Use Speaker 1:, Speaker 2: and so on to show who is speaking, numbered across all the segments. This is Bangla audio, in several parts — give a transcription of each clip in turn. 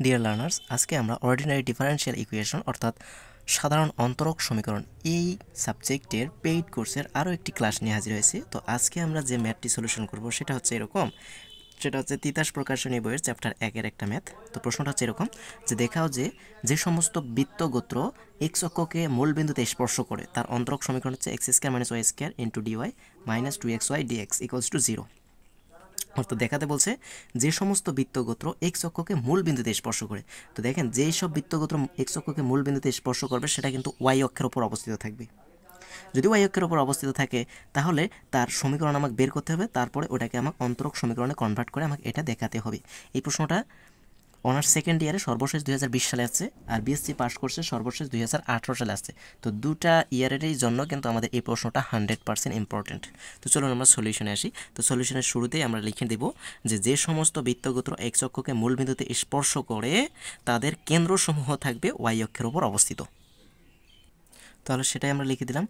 Speaker 1: ডিয়ার লার্নার্স, আজকে আমরা অর্ডিনারি ডিফারেনশিয়াল ইকুয়েশন অর্থাৎ সাধারণ অন্তরক সমীকরণ এই সাবজেক্টের পেইড কোর্সের আরও একটি ক্লাস নিয়ে হাজির হয়েছি। তো আজকে আমরা যে ম্যাথটি সলিউশন করব সেটা হচ্ছে এরকম, সেটা হচ্ছে তিতাস প্রকাশনী বইয়ের চ্যাপ্টার 1-এর একটা ম্যাথ। তো প্রশ্নটা হচ্ছে এরকম যে দেখাও যে সমস্ত বৃত্তগোত্র এক্স অক্ষকে মূল বিন্দুতে স্পর্শ করে তার অন্তরক সমীকরণ হচ্ছে x square minus y square into dy minus 2xy dx equals to 0। অর্থাৎ দেখাতে বলছে যে সমস্ত বৃত্তগোত্র এক্স অক্ষকে মূল বিন্দুতে স্পর্শ করে। তো দেখেন যেই সব বৃত্তগোত্র এক্স অক্ষকে মূল বিন্দুতে স্পর্শ করবে সেটা কিন্তু ওয়াই অক্ষের উপর অবস্থিত থাকবে। যদি ওয়াই অক্ষের উপর অবস্থিত থাকে তাহলে তার সমীকরণ আমাকে বের করতে হবে, তারপরে ওটাকে আমাকে অন্তরক সমীকরণে কনভার্ট করে আমাকে এটা দেখাতে হবে। এই প্রশ্নটা অনার্স সেকেন্ড ইয়ারে সর্বশেষ 2020 সালে আসছে, আর বিএসসি পাস কোর্সে সর্বশেষ 2018 সালে আসছে। তো দুটা ইয়ারেরই জন্য কিন্তু আমাদের এই প্রশ্নটা 100% ইম্পর্টেন্ট। তো চলুন আমরা সলিউশনে আসি। তো সলিউশনের শুরুতেই আমরা লিখে দেব যে সমস্ত বৃত্তগোত্র এক্স অক্ষকে মূল বিন্দুতে স্পর্শ করে তাদের কেন্দ্রসমূহ থাকবে ওয়াই অক্ষের উপর অবস্থিত। তাহলে সেটাই আমরা লিখে দিলাম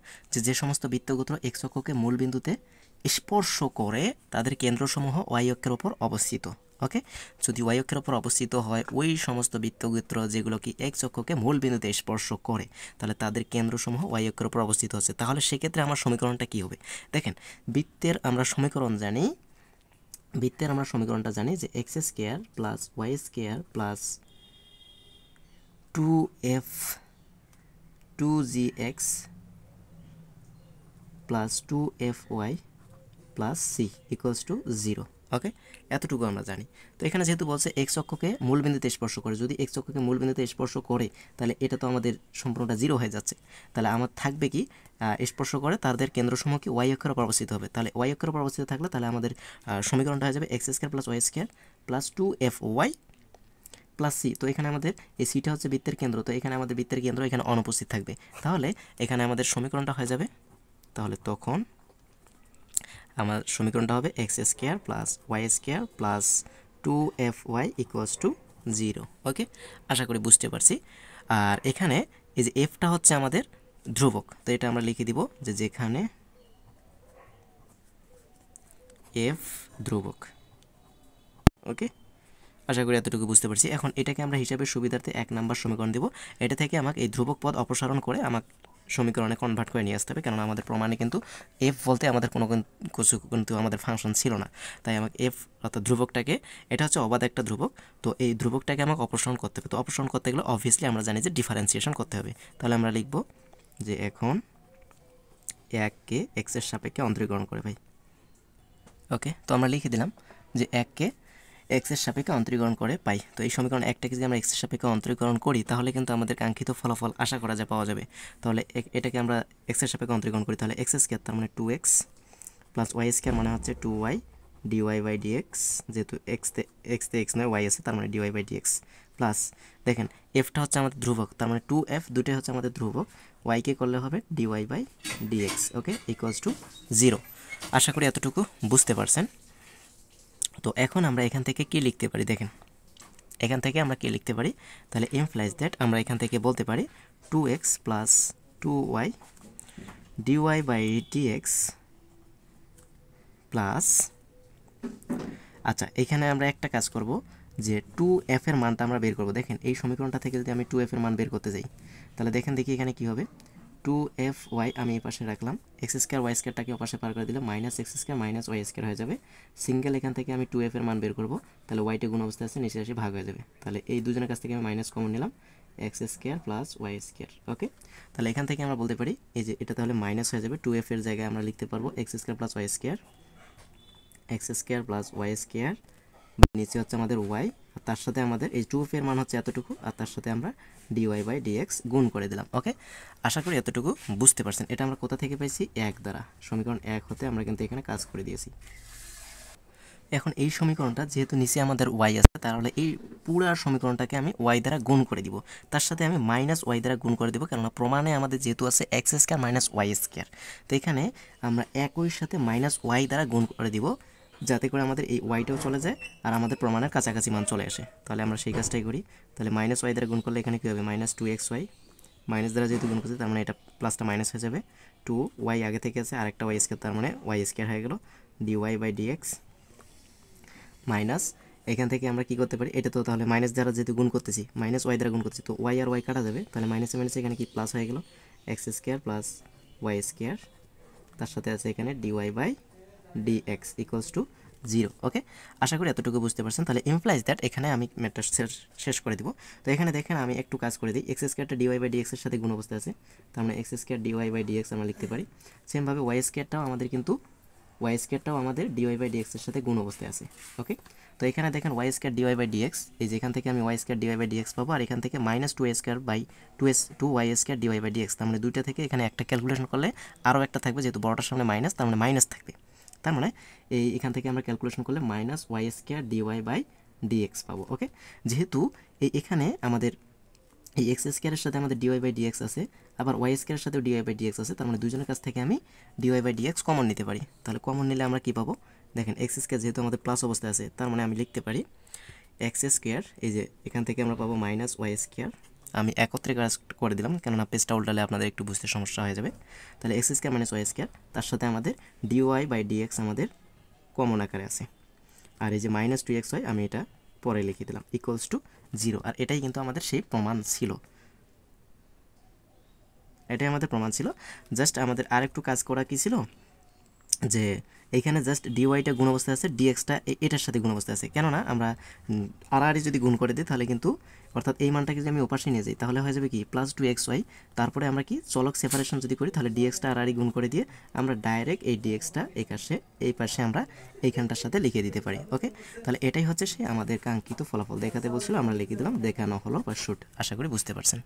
Speaker 1: যে সমস্ত বৃত্তগোত্র এক্স অক্ষকে মূল বিন্দুতে স্পর্শ করে তাদের কেন্দ্রসমূহ ওয়াই অক্ষের উপর অবস্থিত। ওকে, যদি ওয়াই অক্ষের উপর অবস্থিত হয় ওই সমস্ত বৃত্তগোত্র যেগুলো কি এক্স অক্ষকে মূল বিন্দুতে স্পর্শ করে তাহলে তাদের কেন্দ্রসমূহ ওয়াই অক্ষের উপর অবস্থিত হচ্ছে। তাহলে সেক্ষেত্রে আমার সমীকরণটা কি হবে? দেখেন, বৃত্তের আমরা সমীকরণটা জানি যে x square plus Y square plus 2f 2gx plus 2fy plus C equals to 0। Okay, এতটুকু আমরা জানি। তো এখানে যেহেতু বলছে এক্স অক্ষকে মূল বিন্দুতে স্পর্শ করে, যদি এক্স অক্ষকে মূল বিন্দুতে স্পর্শ করে তাহলে এটা তো আমাদের সম্পূর্ণটা 0 হয়ে যাচ্ছে। তাহলে আমার থাকবে কি, স্পর্শ করে তাদের কেন্দ্রসমূহ কি ওয়াই অক্ষের উপর অবস্থিত হবে। তাহলে ওয়াই অক্ষের উপর অবস্থিত থাকলে তাহলে আমাদের সমীকরণটা হয়ে যাবে x square plus Y square plus 2fy plus C. তো এখানে আমাদের এই সিটা হচ্ছে বৃত্তের কেন্দ্র, তো এখানে আমাদের বৃত্তের কেন্দ্র এখানে অনুপস্থিত থাকবে। তাহলে এখানে আমাদের সমীকরণটা হয়ে যাবে, তাহলে তখন আমার সমীকরণটা হবে x square plus Y square plus 2fy equals to 0। Okay, আশা করি বুঝতে পারছি। আর এখানে এই যে এফটা হচ্ছে আমাদের ধ্রুবক, তো এটা আমরা লিখে দিব যেখানে এফ ধ্রুবক। ওকে, আশা করি এতটুকু বুঝতে পারছি। এখন এটাকে আমরা হিসাবের সুবিধার্থে 1 নম্বর সমীকরণ দেব। এটা থেকে আমাকে এই ধ্রুবক পদ অপসারণ করে আমাকে সমীকরণে কনভার্ট করে নিয়ে আসতে হবে, কারণ আমাদের প্রমাণে কিন্তু এফ বলতে আমাদের কোনো কিছু কিন্তু আমাদের ফাংশন ছিল না। তাই আমাকে এফ অর্থাৎ ধ্রুবকটাকে, এটা হচ্ছে অবাধ একটা ধ্রুবক, তো এই ধ্রুবকটাকে আমাকে অপসারণ করতে হবে। তো অপসারণ করতে গেলে অবভিয়াসলি আমরা জানি যে ডিফারেন্সিয়েশন করতে হবে। তাহলে আমরা লিখব যে এখন 1কে এক্সের সাপেক্ষে অন্তরীকরণ করে ভাই। ওকে, তো আমরা লিখে দিলাম যে 1কে এক্সের সাপেক্ষে অন্তরীকরণ করে পাই। তো এই সমীকরণ একটাকে যদি আমরা এক্সের সাপেক্ষে অন্তরীকরণ করি তাহলে কিন্তু আমাদের কাঙ্ক্ষিত ফলাফল আশা করা যায় পাওয়া যাবে। তাহলে এটাকে আমরা এক্সের সাপেক্ষে অন্তরীকরণ করি, তাহলে এক্স স্কোয়ার তার মানে 2x প্লাস ওয়াই স্কোয়ার মানে হচ্ছে 2y dy বাই dx, যেহেতু এক্সতে এক্স নয় ওয়াই আছে তার মানে dy বাই dx প্লাস, দেখেন এফটা হচ্ছে আমাদের ধ্রুবক তার মানে 2f, দুটোই হচ্ছে আমাদের ধ্রুবক, ওয়াইকে করলে হবে dy by dx। Okay, equals to 0। আশা করি এতটুকু বুঝতে পারছেন। তো এখন আমরা এখান থেকে কি লিখতে পারি, দেখেন এখান থেকে আমরা কি লিখতে পারি, তাহলে ইমপ্লাইজ দ্যাট আমরা এখান থেকে বলতে পারি 2x plus 2y dy by dx plus, আচ্ছা এখানে আমরা একটা কাজ করব যে 2f এর মানটা আমরা বের করব। দেখেন এই সমীকরণটা থেকে যদি আমি 2f এর মান বের করতে যাই তাহলে দেখেন দেখি এখানে কি হবে, 2fy আমি এই পাশে রাখলাম, এক্স স্কোয়ার ওয়াই স্কোয়ারটাকে ও পাশে পার করে দিলে minus x square minus y square হয়ে যাবে। সিঙ্গেল এখান থেকে আমি 2f এর মান বের করব, তাহলে ওয়াইটা গুণ অবস্থায় আছে নিচে এসে ভাগ হয়ে যাবে। তাহলে এই দুজনের কাছ থেকে আমি মাইনাস কমন নিলাম, X square plus Y square. Okay, তাহলে এখান থেকে আমরা বলতে পারি এই যে এটা তাহলে মাইনাস হয়ে যাবে, 2f এর জায়গায় আমরা লিখতে পারবো x square plus Y square, x square plus Y square, নিচে হচ্ছে আমাদের ওয়াই, আর তার সাথে আমাদের এই 2f এর মান হচ্ছে এতটুকু, আর তার সাথে আমরা dy বাই dx গুণ করে দিলাম। ওকে, আশা করি এতটুকু বুঝতে পারছেন। এটা আমরা কোথা থেকে পাইছি, 1 দ্বারা, সমীকরণ 1 হতে আমরা কিন্তু এখানে কাজ করে দিয়েছি। এখন এই সমীকরণটা যেহেতু নিচে আমাদের ওয়াই আছে তাহলে এই পুরা সমীকরণটাকে আমি ওয়াই দ্বারা গুণ করে দিব, তার সাথে আমি মাইনাস ওয়াই দ্বারা গুণ করে দেবো, কেননা প্রমাণে আমাদের যেহেতু আছে x square minus y square, তো এখানে আমরা একই সাথে মাইনাস ওয়াই দ্বারা গুণ করে দিব যাতে করে আমাদের এই ওয়াইটাও চলে যায় আর আমাদের প্রমাণের কাছাকাছি মান চলে আসে। তাহলে আমরা সেই কাজটাই করি। তাহলে মাইনাস ওয়াই দ্বারা গুণ করলে এখানে কী হবে, মাইনাস 2xy, মাইনাস দ্বারা যেহেতু গুণ করছে তার মানে এটা প্লাসটা মাইনাস হয়ে যাবে, 2y আগে থেকে আছে আরেকটা ওয়াই স্কোয়ার তার মানে ওয়াই স্কোয়ার হয়ে গেল, dy বাই dx মাইনাস এখান থেকে আমরা কি করতে পারি, এটা তো তাহলে মাইনাস দ্বারা যেহেতু গুণ করতেছি, মাইনাস ওয়াই দ্বারা গুণ করতেছি, তো ওয়াই আর ওয়াই কাটা যাবে, তাহলে মাইনাসে মাইনাসে এখানে কি প্লাস হয়ে গেল, x square plus Y square, তার সাথে আছে এখানে dy by dx equals to 0। Okay, আশা করি এতটুকু বুঝতে পারছেন। তাহলে ইমপ্লাইজ দ্যাট এখানে আমি ম্যাথটা শেষ করে দিব। তো এখানে দেখেন আমি একটু কাজ করে দিই, এক্স স্কোয়ারটা ডিওয়াই বাই ডিএক্সের সাথে গুণ অবস্থায় আছে, তার মানে x square dy by dx আমরা লিখতে পারি। সেমভাবে ওয়াই স্কোয়ারটাও আমাদের ডিওয়াই বাই ডিএক্সের সাথে গুণ অবস্থায় আছে। ওকে, তো এখানে দেখেন y square dy by dx, এই যে এখান থেকে আমি y square dy by dx পাবো, আর এখান থেকে minus two square by two y square dy by dx, তার মানে দুইটা থেকে এখানে একটা ক্যালকুলেশন করলে আরও একটা থাকবে, যেহেতু বড়টার সামনে মাইনাস, তার মানে মাইনাস থাকবে, তার মানে এখান থেকে আমরা ক্যালকুলেশন করলে minus y square dy by dx পাবো। ওকে, যেহেতু এখানে আমাদের এই এক্স স্কোয়ারের সাথে আমাদের ডিওয়াই বাই ডিএক্স আছে, আবার ওয়াই স্কোয়ারের সাথেও ডিওয়াই বাই ডিএক্স আছে, তার মানে দুজনের কাছ থেকে আমি ডিওয়াই বাই ডিএক্স কমন নিতে পারি। তাহলে কমন নিলে আমরা কী পাবো, দেখেন এক্স স্কোয়ার যেহেতু আমাদের প্লাস অবস্থায় আছে, তার মানে আমি লিখতে পারি এক্স স্কোয়ার, এই যে এখান থেকে আমরা পাবো মাইনাস ওয়াই স্কোয়ার, আমি একত্রে কাজ করে দিলাম, কেননা পেজটা উল্টালে আপনাদের একটু বুঝতে সমস্যা হয়ে যাবে। তাহলে x square minus y square, তার সাথে আমাদের ডিওয়াই বাই ডিএক্স আমাদের কমন আকারে আছে, আর এই যে মাইনাস টু এক্স ওয়াই আমি এটা পরে লিখে দিলাম ইকুয়ালস টু 0। আর এটাই কিন্তু আমাদের সেই প্রমাণ ছিল, এটাই আমাদের প্রমাণ ছিল। জাস্ট আমাদের আর একটু কাজ করা কি ছিল, যে এইখানে জাস্ট ডিওয়াইটা গুণ অবস্থায় আছে, ডিএক্সটা এটার সাথে গুণ অবস্থায় আছে, কেননা আমরা আড়াআড়ি যদি গুণ করে দিই তাহলে কিন্তু, অর্থাৎ এই মানটাকে যদি আমি ওপাশে নিয়ে যাই তাহলে হয়ে যাবে কি প্লাস টু এক্স ওয়াই, তারপরে আমরা কি চলক সেপারেশন যদি করি তাহলে ডিএক্সটা আড়াআড়ি গুণ করে দিয়ে আমরা ডাইরেক্ট এই ডিএক্সটা এই পাশে আমরা এইখানটার সাথে লিখে দিতে পারি। ওকে, তাহলে এটাই হচ্ছে সে আমাদের কাঙ্ক্ষিত ফলাফল দেখাতে বলছিল, আমরা লিখে দিলাম, দেখানো হলো বা শুট। আশা করি বুঝতে পারছেন।